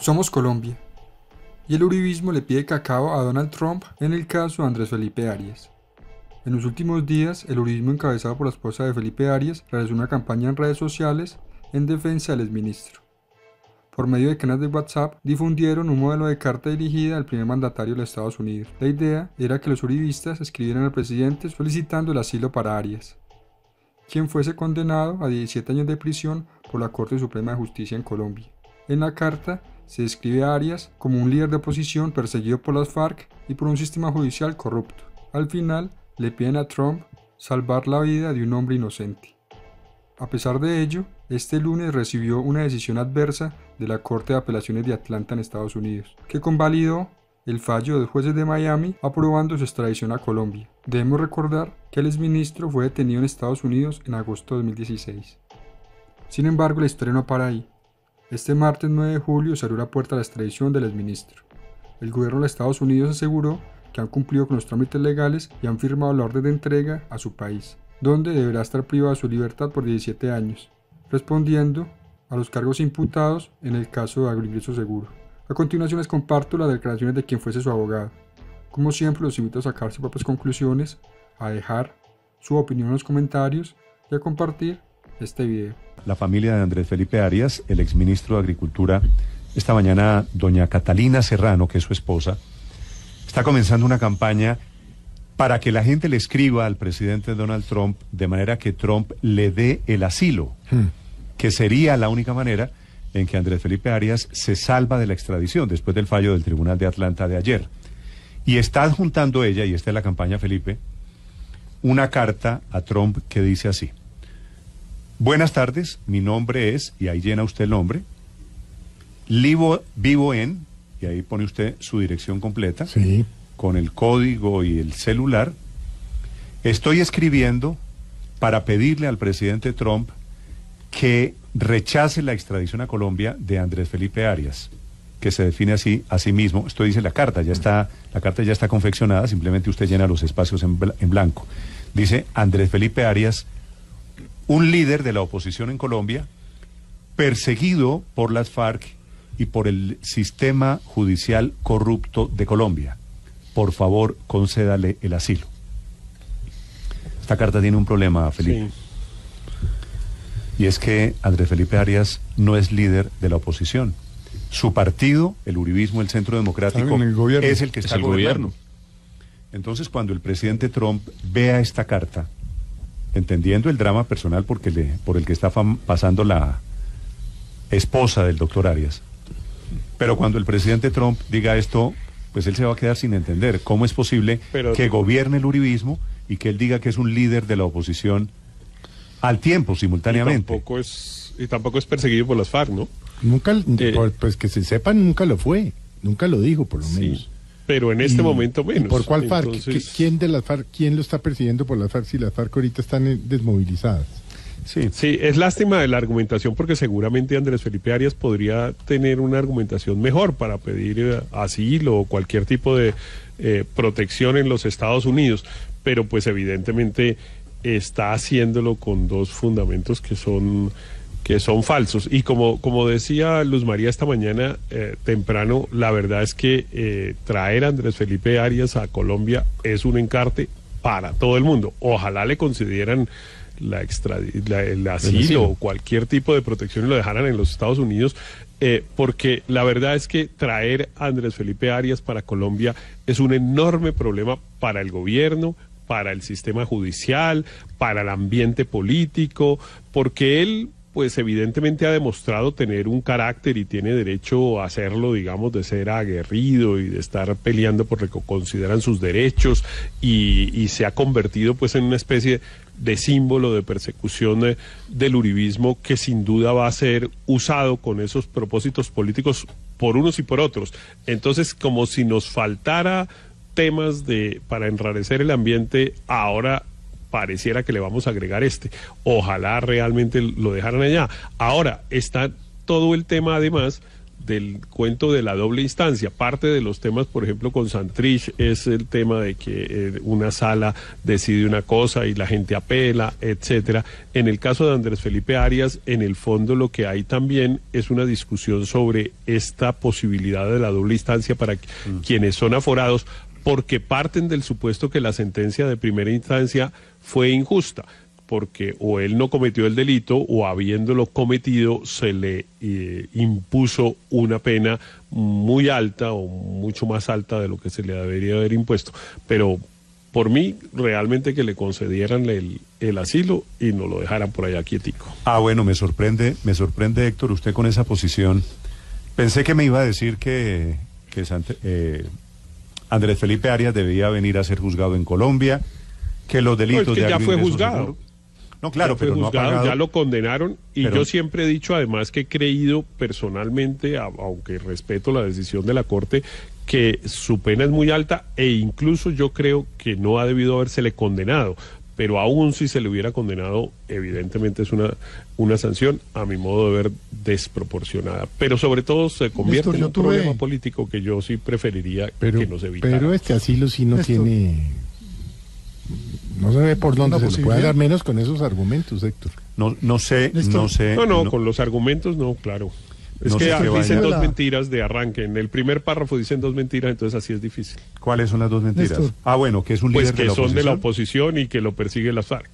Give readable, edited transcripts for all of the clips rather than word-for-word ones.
Somos Colombia. Y el uribismo le pide cacao a Donald Trump en el caso de Andrés Felipe Arias. En los últimos días, el uribismo encabezado por la esposa de Felipe Arias realizó una campaña en redes sociales en defensa del exministro. Por medio de canales de WhatsApp, difundieron un modelo de carta dirigida al primer mandatario de los Estados Unidos. La idea era que los uribistas escribieran al presidente solicitando el asilo para Arias, quien fuese condenado a 17 años de prisión por la Corte Suprema de Justicia en Colombia. En la carta se describe a Arias como un líder de oposición perseguido por las FARC y por un sistema judicial corrupto. Al final, le piden a Trump salvar la vida de un hombre inocente. A pesar de ello, este lunes recibió una decisión adversa de la Corte de Apelaciones de Atlanta en Estados Unidos, que convalidó el fallo de los jueces de Miami aprobando su extradición a Colombia. Debemos recordar que el exministro fue detenido en Estados Unidos en agosto de 2016. Sin embargo, la historia no para ahí. Este martes 9 de julio se abrió la puerta a la extradición del exministro. El gobierno de Estados Unidos aseguró que han cumplido con los trámites legales y han firmado la orden de entrega a su país, donde deberá estar privado de su libertad por 17 años, respondiendo a los cargos imputados en el caso de agroingreso seguro. A continuación les comparto las declaraciones de quien fuese su abogado. Como siempre, los invito a sacar sus propias conclusiones, a dejar su opinión en los comentarios y a compartir este video. La familia de Andrés Felipe Arias, el exministro de Agricultura, esta mañana doña Catalina Serrano, que es su esposa, está comenzando una campaña para que la gente le escriba al presidente Donald Trump de manera que Trump le dé el asilo, que sería la única manera en que Andrés Felipe Arias se salva de la extradición después del fallo del Tribunal de Atlanta de ayer. Y está adjuntando ella, y esta es la campaña, Felipe, una carta a Trump que dice así: buenas tardes, mi nombre es, y ahí llena usted el nombre, vivo en, y ahí pone usted su dirección completa, sí, con el código y el celular. Estoy escribiendo para pedirle al presidente Trump que rechace la extradición a Colombia de Andrés Felipe Arias, que se define así a sí mismo. Esto dice la carta ya está confeccionada, simplemente usted llena los espacios en blanco. Dice: Andrés Felipe Arias, un líder de la oposición en Colombia, perseguido por las FARC y por el sistema judicial corrupto de Colombia. Por favor, concédale el asilo. Esta carta tiene un problema, Felipe. Sí. Y es que Andrés Felipe Arias no es líder de la oposición. Su partido, el uribismo, el Centro Democrático, es el que está gobernando. Entonces, cuando el presidente Trump vea esta carta, entendiendo el drama personal por el que está pasando la esposa del doctor Arias, pero cuando el presidente Trump diga esto, pues él se va a quedar sin entender cómo es posible que gobierne el uribismo y que él diga que es un líder de la oposición al tiempo, simultáneamente. Y tampoco es perseguido por las FARC, ¿no? Nunca, pues que se sepa, nunca lo fue, nunca lo dijo, por lo menos. Sí, pero en este momento menos. ¿Por cuál FARC? Entonces... ¿Quién de las FARC? ¿Quién lo está persiguiendo por las FARC si las FARC ahorita están desmovilizadas? Sí, es lástima de la argumentación, porque seguramente Andrés Felipe Arias podría tener una argumentación mejor para pedir asilo o cualquier tipo de protección en los Estados Unidos, pero pues evidentemente está haciéndolo con dos fundamentos que son falsos. Y como decía Luz María esta mañana temprano, la verdad es que traer a Andrés Felipe Arias a Colombia es un encarte para todo el mundo. Ojalá le consideran el asilo o cualquier tipo de protección y lo dejaran en los Estados Unidos, porque la verdad es que traer a Andrés Felipe Arias para Colombia es un enorme problema para el gobierno, para el sistema judicial, para el ambiente político, porque él pues evidentemente ha demostrado tener un carácter y tiene derecho a hacerlo, digamos, de ser aguerrido y de estar peleando por lo que consideran sus derechos, y se ha convertido pues en una especie de símbolo de persecución del uribismo, que sin duda va a ser usado con esos propósitos políticos por unos y por otros. Entonces, como si nos faltara temas para enrarecer el ambiente, ahora pareciera que le vamos a agregar este. Ojalá realmente lo dejaran allá. Ahora está todo el tema además del cuento de la doble instancia. Parte de los temas, por ejemplo, con Santrich es el tema de que una sala decide una cosa y la gente apela, etcétera. En el caso de Andrés Felipe Arias, en el fondo lo que hay también es una discusión sobre esta posibilidad de la doble instancia para quienes son aforados, porque parten del supuesto que la sentencia de primera instancia fue injusta, porque o él no cometió el delito o habiéndolo cometido se le impuso una pena muy alta o mucho más alta de lo que se le debería haber impuesto. Pero por mí, realmente que le concedieran el asilo y no lo dejaran por allá quietico. Bueno, me sorprende, Héctor, usted con esa posición. Pensé que me iba a decir que Andrés Felipe Arias debía venir a ser juzgado en Colombia, que los delitos no, es que de ya fue ingreso juzgado. Seguro. No, claro, pero no ha juzgado, pagado. ya lo condenaron y Pero... yo siempre he dicho además que he creído personalmente, aunque respeto la decisión de la Corte, que su pena es muy alta e incluso yo creo que no ha debido habérsele condenado, pero aún si se le hubiera condenado, evidentemente es una sanción, a mi modo de ver, desproporcionada. Pero sobre todo se convierte en un problema político que yo sí preferiría que nos evitara. Pero este asilo sí no tiene... No se ve por dónde se le puede dar, menos con esos argumentos, Héctor. No sé. No, con los argumentos no, claro. Es no que dicen dos la... mentiras de arranque. En el primer párrafo dicen dos mentiras, entonces así es difícil. ¿Cuáles son las dos mentiras? Néstor. Bueno, que es un líder de la oposición. Pues que son de la oposición y que lo persigue la FARC.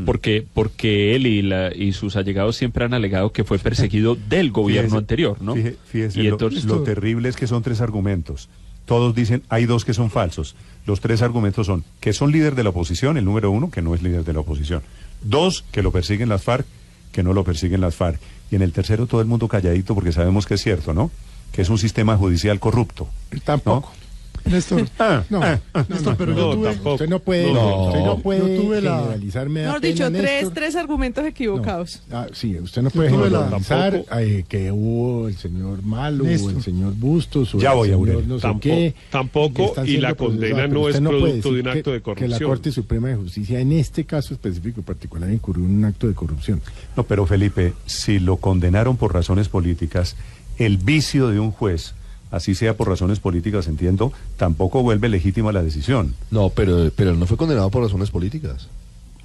Porque él y sus allegados siempre han alegado que fue perseguido del gobierno anterior, ¿no? Fíjese, y entonces, lo terrible es que son tres argumentos. Todos dicen, hay dos que son falsos. Los tres argumentos son que son líder de la oposición, el número uno, que no es líder de la oposición. Dos, que lo persiguen las FARC, que no lo persiguen las FARC. Y en el tercero todo el mundo calladito porque sabemos que es cierto, ¿no? Que es un sistema judicial corrupto. Tampoco. ¿No? Néstor, Néstor, pero yo tuve... Usted no puede, yo tuve generalizar, me da Mejor dicho, pena, tres argumentos equivocados. Sí, usted no puede generalizar que hubo el señor Malo, Néstor. o el señor Bustos, o Ya voy, el señor Aurelio. no sé qué. Tampoco, y la condena no es producto de un acto de Que corrupción. la Corte Suprema de Justicia, en este caso específico en particular, incurrió en un acto de corrupción. No, pero Felipe, si lo condenaron por razones políticas, el vicio de un juez, así sea por razones políticas, entiendo, tampoco vuelve legítima la decisión. No, pero él no fue condenado por razones políticas.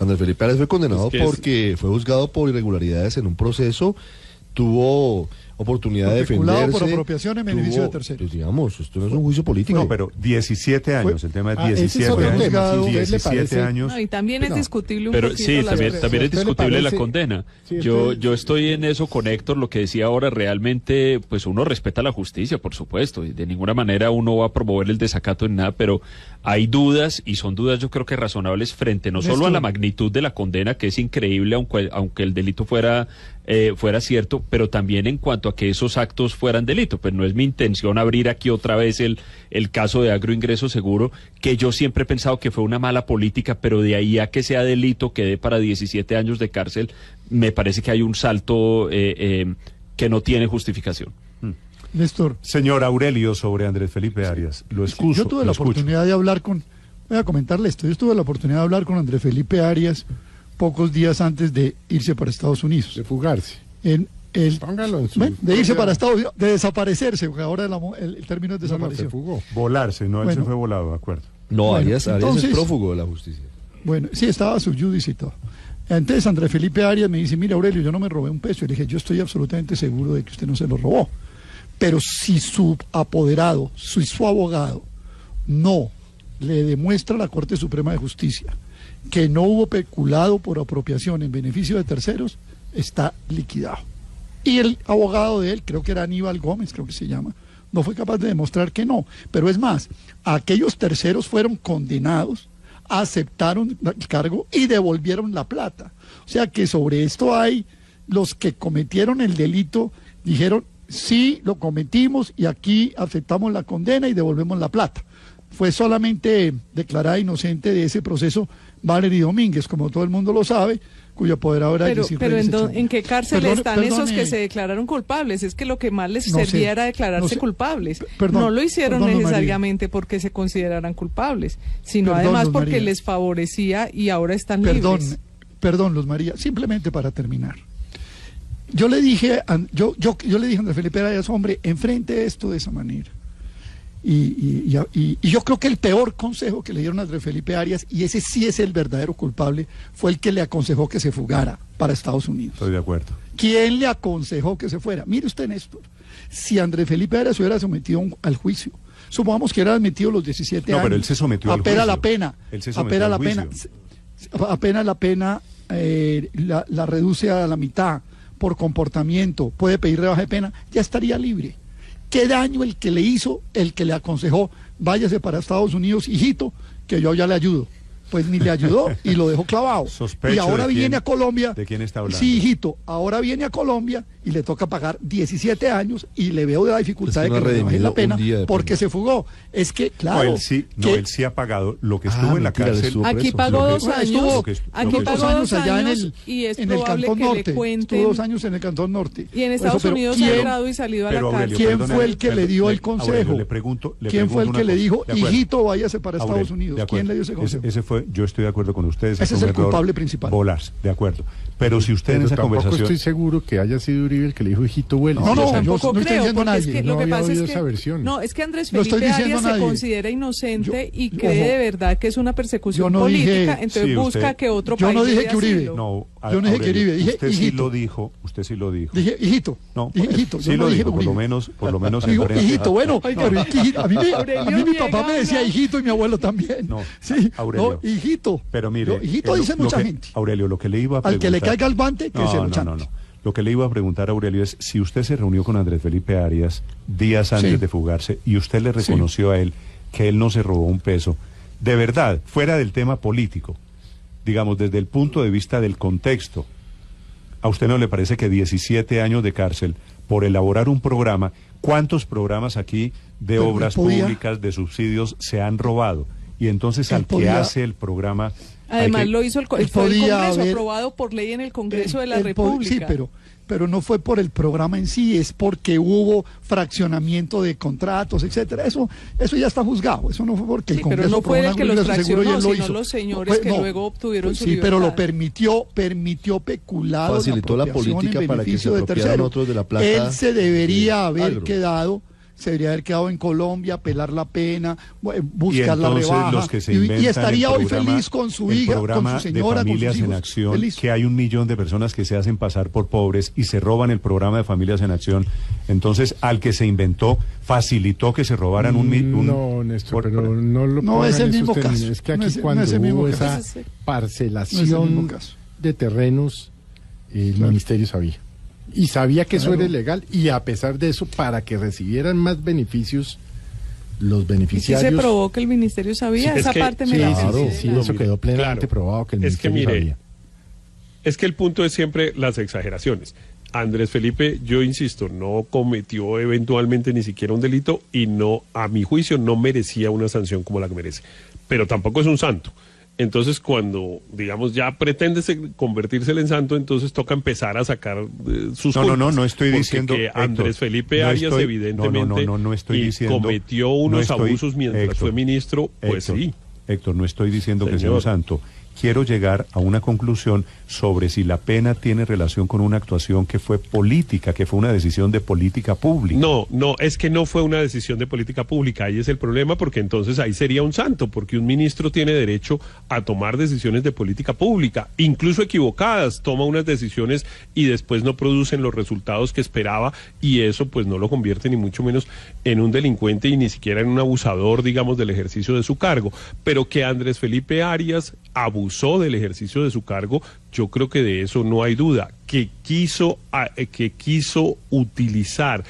Andrés Felipe Arias fue condenado porque fue juzgado por irregularidades en un proceso, tuvo oportunidad de defenderse. Por apropiación en beneficio de terceros. Pues digamos, esto no es un juicio político. No, pero 17 años, el tema es 17 otro años. tema. 17 años. No, y también es discutible un pero poquito sí, la también es ¿Usted le discutible la parece? condena. Sí, Yo estoy en eso con Héctor, lo que decía ahora, realmente, pues uno respeta la justicia, por supuesto, y de ninguna manera uno va a promover el desacato en nada, pero hay dudas, y son dudas yo creo que razonables frente no solo a la magnitud de la condena, que es increíble, aunque el delito fuera cierto, pero también en cuanto a que esos actos fueran delito. Pues no es mi intención abrir aquí otra vez el caso de agroingreso seguro, que yo siempre he pensado que fue una mala política, pero de ahí a que sea delito, que dé para 17 años de cárcel, me parece que hay un salto que no tiene justificación. Néstor. Señor Aurelio, sobre Andrés Felipe Arias, lo escucho. Yo tuve la oportunidad de hablar voy a comentarle esto, yo tuve la oportunidad de hablar con Andrés Felipe Arias pocos días antes de irse para Estados Unidos. De fugarse. Póngalo en su... De irse para Estados Unidos, de desaparecer, porque ahora el término es desaparición. Se fugó. Volarse, no, él se fue volado, de acuerdo. No, Bueno, Arias entonces, es prófugo de la justicia. Bueno, sí, estaba su judice y todo. Entonces Andrés Felipe Arias me dice, mira Aurelio, yo no me robé un peso. Y le dije, yo estoy absolutamente seguro de que usted no se lo robó. Pero si su apoderado, si su abogado no le demuestra a la Corte Suprema de Justicia que no hubo peculado por apropiación en beneficio de terceros, está liquidado. Y el abogado de él, creo que era Aníbal Gómez, creo que se llama, no fue capaz de demostrar que no. Pero es más, aquellos terceros fueron condenados, aceptaron el cargo y devolvieron la plata. O sea que sobre esto hay los que cometieron el delito, dijeron, sí, lo cometimos y aquí aceptamos la condena y devolvemos la plata. Fue solamente declarada inocente de ese proceso Valery Domínguez, como todo el mundo lo sabe, cuyo apoderado era Jessy Reyes. ¿En qué cárcel están esos que se declararon culpables? Es que lo que más les servía era declararse culpables. No lo hicieron necesariamente porque se consideraran culpables, sino además porque les favorecía y ahora están libres. Perdón, Luz María, simplemente para terminar. Yo le dije a Andrés Felipe Arias, hombre, enfrente esto de esa manera. Y yo creo que el peor consejo que le dieron a Andrés Felipe Arias, y ese sí es el verdadero culpable, fue el que le aconsejó que se fugara para Estados Unidos. Estoy de acuerdo. ¿Quién le aconsejó que se fuera? Mire usted, Néstor, si Andrés Felipe Arias se hubiera sometido al juicio, supongamos que hubiera admitido los 17 años. No, pero él se sometió al juicio. Apena la pena. Él se sometió al juicio. Apenas la pena la reduce a la mitad por comportamiento, puede pedir rebaja de pena, ya estaría libre. ¿Qué daño el que le hizo, el que le aconsejó, váyase para Estados Unidos, hijito, que yo ya le ayudo? Pues ni le ayudó y lo dejó clavado. Sospecho y ahora viene a Colombia. ¿De quién está hablando? Sí, hijito, ahora viene a Colombia y le toca pagar 17 años y le veo de la dificultad de que le bajen la pena porque se fugó. Es que, claro. No, él sí ha pagado lo que estuvo en la cárcel. Aquí pagó 2 años. Aquí pagó 2 allá años y es en el probable Cantón que Norte. le cuenten. Estuvo 2 años en el Cantón Norte. Y en Estados Unidos ha entrado y salido a la cárcel. ¿Quién fue el que le dio el consejo? ¿Quién fue el que le dijo, hijito, váyase para Estados Unidos? ¿Quién le dio ese consejo? Ese fue, yo estoy de acuerdo con ustedes. Ese es el culpable principal. Bolas, de acuerdo. Pero si usted en esa conversación... estoy seguro que haya sido Uribe el que le dijo, hijito, vuela. No, tampoco no creo, porque es que lo que pasa es esa versión. no, es que Andrés Felipe Arias se considera inocente y cree de verdad que es una persecución política, entonces busca que otro país... Yo no dije que Uribe. No, yo no dije que Uribe, dije usted hijito. Sí lo dijo, usted sí lo dijo. Dije hijito. No, hijito. Sí lo dijo, por lo menos digo, hijito, bueno, pero a mí mi papá me decía hijito y mi abuelo también. No, sí, Aurelio. No, hijito. Pero mire, hijito dice mucha gente. Aurelio, lo que le iba a preguntar... Al que le caiga el guante, que se lo chante. No. Lo que le iba a preguntar a Aurelio es si usted se reunió con Andrés Felipe Arias días antes de fugarse y usted le reconoció a él que él no se robó un peso, de verdad, fuera del tema político, digamos, desde el punto de vista del contexto, ¿a usted no le parece que 17 años de cárcel por elaborar un programa, cuántos programas aquí de obras públicas, de subsidios se han robado? Y entonces al que hace el programa... Además lo hizo el Congreso, aprobado por ley en el Congreso de la República. Sí, pero no fue por el programa en sí, es porque hubo fraccionamiento de contratos, etcétera. Eso ya está juzgado. Eso no fue porque el Congreso... Pero no fue el que los fraccionó, sino hizo. los señores que luego obtuvieron su libertad. Pero lo permitió peculado. Facilitó la política para que se apropiaran otros de la plata. Él se debería haber quedado en Colombia, apelar la pena, buscar la rebaja, y estaría hoy feliz con su hija, con su señora, de Familias con sus hijos. En Acción, feliz. Que hay 1 millón de personas que se hacen pasar por pobres y se roban el programa de Familias en Acción. Entonces, al que se inventó, facilitó que se robaran No, Néstor, pero no es el mismo caso. Es que aquí cuando hubo esa parcelación de terrenos, el ministerio sabía. Y sabía que eso era ilegal, y a pesar de eso, para que recibieran más beneficios, los beneficiarios... ¿Y qué se probó que el ministerio sabía? Esa parte me la... Sí, eso quedó plenamente probado que el ministerio sabía. Es que el punto es siempre las exageraciones. Andrés Felipe, yo insisto, no cometió eventualmente ni siquiera un delito y no, a mi juicio, no merecía una sanción como la que merece. Pero tampoco es un santo. Entonces, cuando, digamos, ya pretende convertirse en santo, entonces toca empezar a sacar sus culpas. No estoy diciendo que Andrés Felipe Arias evidentemente no estoy diciendo, cometió unos abusos mientras fue ministro, pues sí. Héctor, no estoy diciendo que sea un santo. Quiero llegar a una conclusión sobre si la pena tiene relación con una actuación que fue política, que fue una decisión de política pública. No, es que no fue una decisión de política pública, ahí es el problema, porque entonces ahí sería un santo, porque un ministro tiene derecho a tomar decisiones de política pública, incluso equivocadas, toma unas decisiones y después no producen los resultados que esperaba, y eso pues no lo convierte ni mucho menos en un delincuente y ni siquiera en un abusador, digamos, del ejercicio de su cargo. Pero que Andrés Felipe Arias abusó del ejercicio de su cargo, yo creo que de eso no hay duda. Que quiso utilizar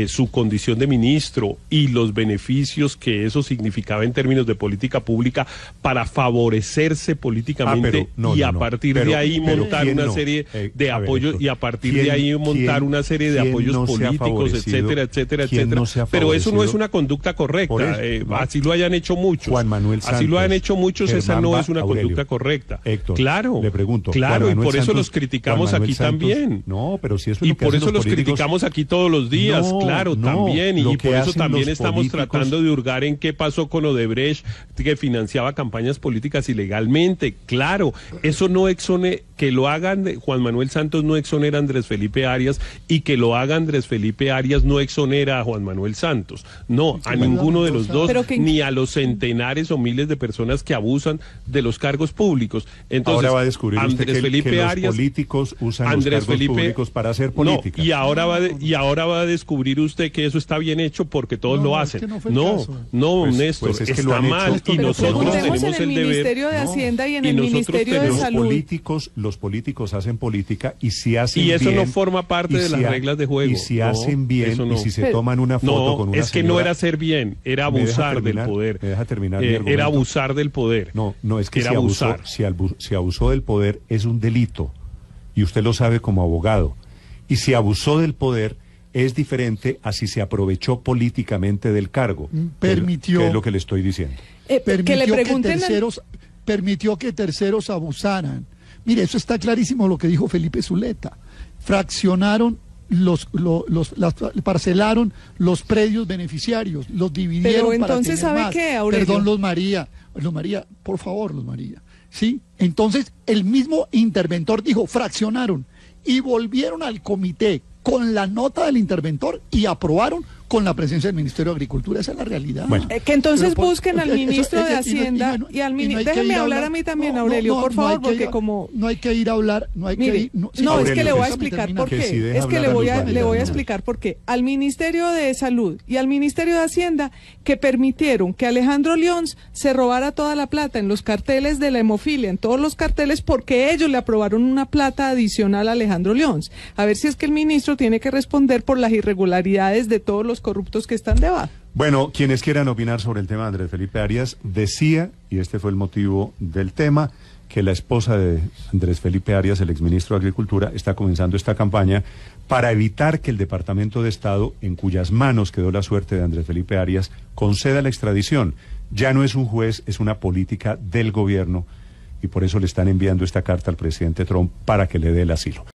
su condición de ministro y los beneficios que eso significaba en términos de política pública para favorecerse políticamente y a partir de ahí montar una serie de apoyos y a partir de ahí montar una serie de apoyos políticos, etcétera, etcétera, etcétera. Pero eso no es una conducta correcta. Así lo hayan hecho muchos. Juan Manuel Santos, así lo han hecho muchos, esa no es una conducta correcta. Héctor, claro, le pregunto. Claro, y por eso los criticamos aquí también. No, pero si eso es y por eso los criticamos aquí todos los días. claro, también, y por eso también estamos tratando de hurgar en qué pasó con Odebrecht, que financiaba campañas políticas ilegalmente. Claro, eso no exone, que lo hagan Juan Manuel Santos no exonera a Andrés Felipe Arias, y que lo haga Andrés Felipe Arias no exonera a Juan Manuel Santos. No, a ninguno de los dos, ni a los centenares o miles de personas que abusan de los cargos públicos. Entonces, ahora va a descubrir usted que los políticos usan los cargos públicos para hacer política. No, y ahora va a descubrir usted que eso está bien hecho porque todos lo hacen. Néstor, pues es que está mal, y nosotros tenemos el deber. En el Ministerio de Hacienda y en el Ministerio de Salud. Los políticos hacen política, y si hacen bien... Y eso no forma parte de las reglas de juego. Y si hacen bien, y si se toman una foto con una es que señora, no era hacer bien, era abusar del poder. Me deja terminar mi argumento. Era abusar del poder. No, es que si abusó del poder es un delito, y usted lo sabe como abogado. Y si abusó del poder es diferente a si se aprovechó políticamente del cargo. Permitió... Que es lo que le estoy diciendo. Permitió que terceros abusaran. Mire, eso está clarísimo lo que dijo Felipe Zuleta. Fraccionaron parcelaron los predios beneficiarios, los dividieron. Pero entonces, para tener ¿sabe más. qué, Aurelio? Perdón, Luz María, por favor, Luz María. ¿Sí? Entonces, el mismo interventor dijo, fraccionaron, y volvieron al comité con la nota del interventor y aprobaron con la presencia del Ministerio de Agricultura. Esa es la realidad. Bueno, que entonces busquen al ministro de Hacienda y al ministro... Déjeme hablar a mí también, Aurelio, por favor, porque como... No hay que ir a hablar, no hay que ir... No, es que le voy a explicar por qué. Es que le voy a explicar por qué. Al Ministerio de Salud y al Ministerio de Hacienda, que permitieron que Alejandro Lyons se robara toda la plata en los carteles de la hemofilia, en todos los carteles, porque ellos le aprobaron una plata adicional a Alejandro Lyons. A ver si es que el ministro tiene que responder por las irregularidades de todos los corruptos que están debajo. Bueno, quienes quieran opinar sobre el tema de Andrés Felipe Arias, decía, y este fue el motivo del tema, que la esposa de Andrés Felipe Arias, el exministro de Agricultura, está comenzando esta campaña para evitar que el Departamento de Estado, en cuyas manos quedó la suerte de Andrés Felipe Arias, conceda la extradición. Ya no es un juez, es una política del gobierno, y por eso le están enviando esta carta al presidente Trump para que le dé el asilo.